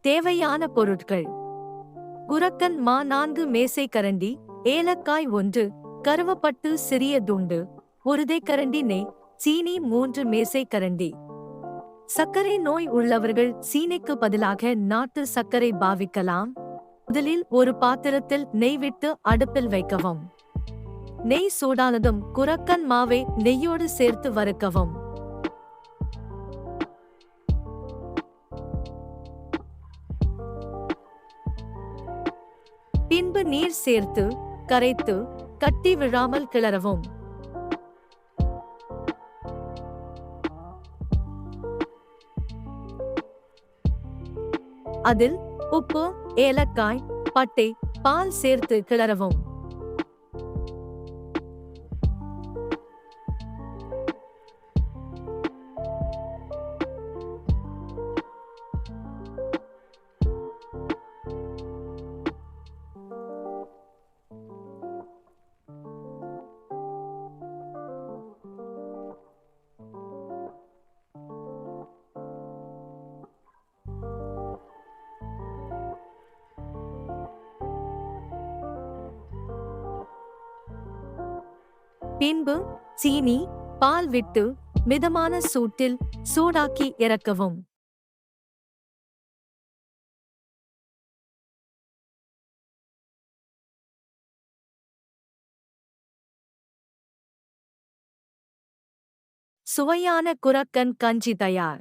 தேவையான பொருட்கள்: குரக்கன் மா 4 மேசைக்கரண்டி, ஏலக்காய் 1, கருவப்பட்டு சிறிய துண்டு, 1 தேக்கரண்டி நெய், சீனி 3 மேசைக்கரண்டி. சர்க்கரை நோய் உள்ளவர்கள் சீனிக்கு பதிலாக நாட்டு சர்க்கரை பாவிக்கலாம். முதலில் ஒரு பாத்திரத்தில் நெய் விட்டு அடுப்பில் வைக்கவும். நெய் சூடானதும் குரக்கன் மாவை நெய்யோடு சேர்த்து வறுக்கவும். பின்பு நீர் சேர்த்து கரைத்து கட்டி விழாமல் கிளறவும். அதில் உப்பு, ஏலக்காய், பட்டை, பால் சேர்த்து கிளறவும். பின்பு சீனி, பால் விட்டு மிதமான சூட்டில் சூடாக்கி இறக்கவும். சுவையான குரக்கன் கஞ்சி தயார்.